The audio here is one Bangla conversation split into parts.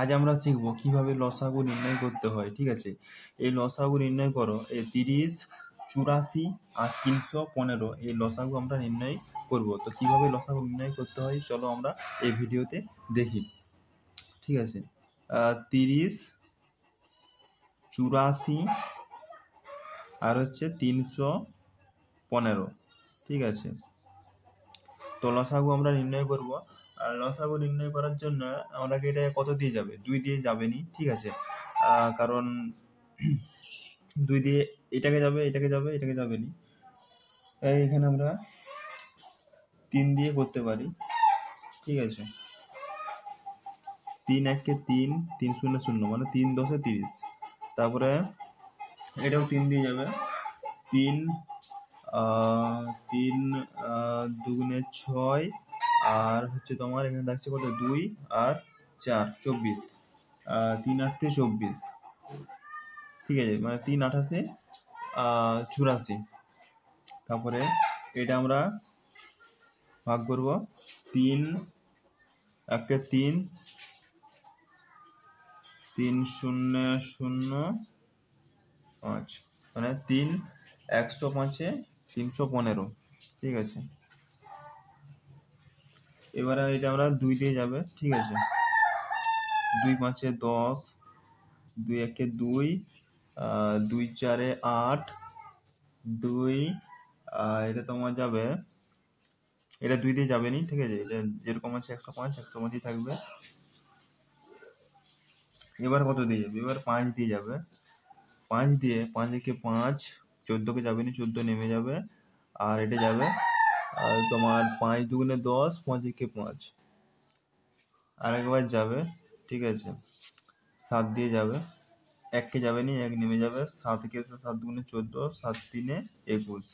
আজ আমরা শিখব কিভাবে লসাগু নির্ণয় করতে হয়। ঠিক আছে, এই লসাগু নির্ণয় করো। এই 30, 84 আর 315 এই লসাগু আমরা নির্ণয় করব। তো কিভাবে লসাগু নির্ণয় করতে হয় চলো আমরা এই ভিডিওতে দেখি। ঠিক আছে, 30, 84 আর হচ্ছে 315। ঠিক আছে, তো লসাগু আমরা নির্ণয় করব। আর লসাগু নির্ণয় করার জন্য আমাকে এটা কত দিয়ে যাবে, 2 দিয়ে যাবে নি। ঠিক আছে, কারণ 2 দিয়ে এটাকে যাবে, এটাকে যাবে, এটাকে যাবে নি। তাই এখানে আমরা 3 দিয়ে করতে পারি। ঠিক আছে, 3 1 3, 3 0 0 মানে 3 10 30। তারপরে এটাও 3 দিয়ে যাবে। 3 3 2 6 আর হচ্ছে তোমার এখানে থাকছে কত, 2 আর 4 24। 3 8 24। ঠিক আছে, মানে 3 8 84। তারপরে এটা আমরা ভাগ করব। 3 1 3, 3 0 0 5 মানে 3 105 315। ঠিক আছে, এবারে এটা আমরা 2 দিয়ে যাবে। ঠিক আছে, 2 5 10, 2 1 2, 2 4 8, 2 এটা তোমার যাবে, এটা 2 দিয়ে যাবে নি। ঠিক আছে, এটা যেরকম আছে 105 105ই থাকবে। এবার কত দিয়ে যাবে, এবার 5 দিয়ে যাবে। 5 দিয়ে 5 একে 5, 14কে যাবে নি, 14 নেমে যাবে। আর এটা যাবে আর তোমার 5 2 10, 5 একে 5 আরেকবার যাবে। ঠিক আছে, 7 দিয়ে যাবে, 1কে যাবে নি, 1 নেমে যাবে। 7 কে 7 2 14, 7 3 21।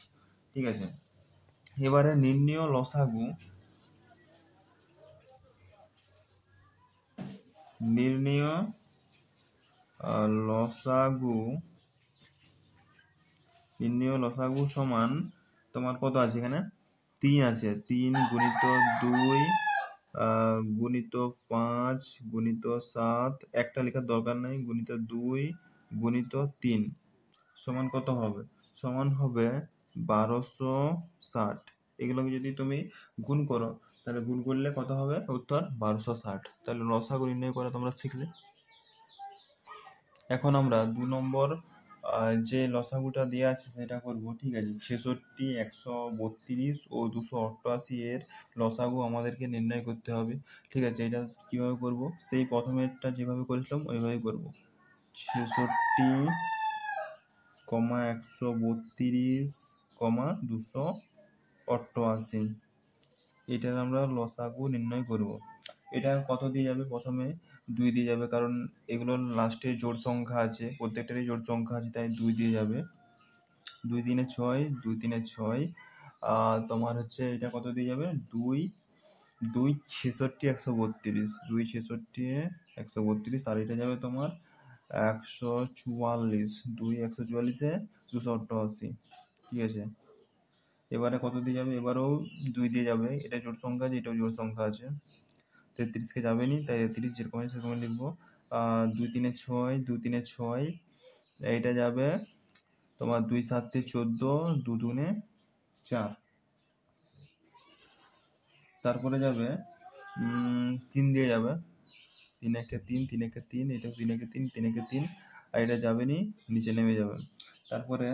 ঠিক আছে, এবারে নির্ণয় লসাগু সমান তোমার কত আছে, এখানে 3 আছে। 3 গুণিত 2 গুণিত 5 গুণিত 7, একটা লেখার দরকার নাই, গুণিত 2 গুণিত 3 সমান কত হবে, সমান হবে 1260। এগুলোকে যদি তুমি গুণ করো তাহলে গুণ করলে কত হবে, উত্তর 1260। তাহলে লসাগু নির্ণয় করা তোমরা শিখলে। এখন আমরা 2 নম্বর যে লসাগুটা দেওয়া আছে সেটা করব। ঠিক আছে, 66, 132 ও 288 এর লসাগু আমাদেরকে নির্ণয় করতে হবে। ঠিক আছে, এটা কিভাবে করব, সেই প্রথমেরটা যেভাবে করেছিলাম ওইভাবে করব। 66, 132, 288 এটার আমরা লসাগু নির্ণয় করব। এটা কত দিয়ে যাবে, প্রথমে 2 দিয়ে যাবে, কারণ এগুলোর লাস্টে জোড় সংখ্যা আছে, প্রত্যেকটারই জোড় সংখ্যা আছে, তাই 2 দিয়ে যাবে। 2 3 6, 2 3 6 তোমার হচ্ছে এটা কত দিয়ে যাবে, 2 2 66 132, 2 66 132 আর এটা যাবে তোমার 144, 2 144 288। ঠিক আছে, এবারে কত দিয়ে যাবে, এবারেও 2 দিয়ে যাবে, এটা জোড় সংখ্যা আছে, এটাও জোড় সংখ্যা আছে। 33কে যাবে নি, তাই 33 যেরকম আছে সেরকম লিখবো। 2 3 6, 2 3 6 এইটা যাবে তোমার 2 7 14, 2 2 4। তারপরে যাবে 3 দিয়ে যাবে। 3 1 3, 3 1 3, এটা 3 1 3, 3 1 3 আর এটা যাবে নি, নিচে নেমে যাবে। তারপরে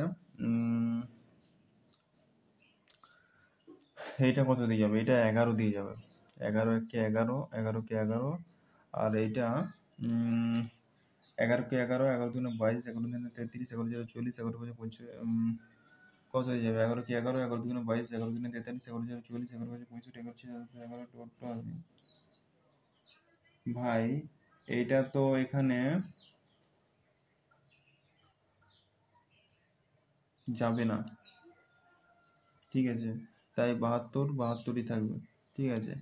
এইটা কত দিয়ে যাবে, এটা 11 দিয়ে যাবে। 11 1 11, 11 কে 11 আর এইটা 11 কে 11, 11 2 22, 11 3 33, 11 0 40, 11 5 25 কত হয়ে যাবে, 11 কে 11, 11 2 22, 11 3 43, 11 0 40, 11 5 65, 11 88। ভাই এইটা তো এখানে যাবে না। ঠিক আছে, তাই 72ই থাকবে। ঠিক আছে,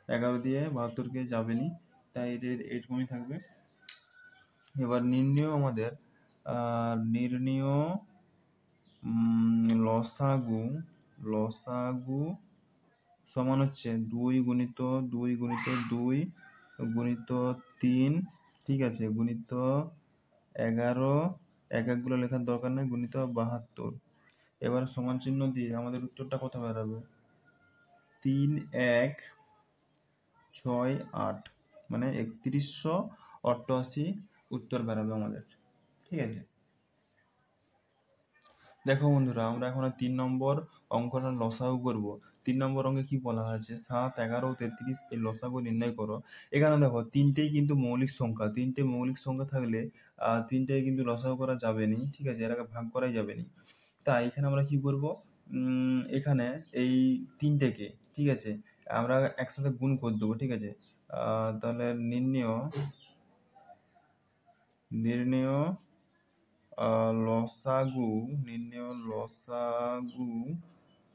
11 দিয়ে 72কে যাবে নি, তাই এরকমই থাকবে। এবার নির্ণয় আমাদের নির্ণয় লসাগু সমান হচ্ছে 2 গুণিত 2 গুণিত 2 গুণিত 3 ঠিক আছে, গুণিত 11, এক একগুলো লেখার দরকার নেই, গুণিত 72। এবার সমান চিহ্ন দিয়ে আমাদের উত্তরটা কত বেরাবে? 3168, মানে 3188 উত্তর বেরাবে আমাদের। ঠিক আছে, দেখো বন্ধুরা, আমরা এখন 3 নম্বর অঙ্কটা লসাগু করব। 3 নম্বর অঙ্কে কি বলা আছে? 7, 11 ও 33 এই লসাগু নির্ণয় করো। এখানে দেখো তিনটেই কিন্তু মৌলিক সংখ্যা, তিনটে মৌলিক সংখ্যা থাকলে তিনটেই কিন্তু লসাগু করা যাবে নি। ঠিক আছে, এটাকে ভাগ করাই যাবে নি। তাই এখানে আমরা কি করব? এখানে এই তিনটেকে, ঠিক আছে, আমরা একসাথে গুণ করে দেবো। ঠিক আছে, তাহলে নির্ণেয় লসাগু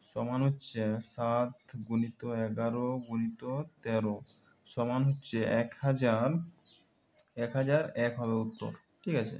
সমান হচ্ছে 7 গুণিত 11 গুণিত 13 সমান হচ্ছে 1001 হবে উত্তর। ঠিক আছে।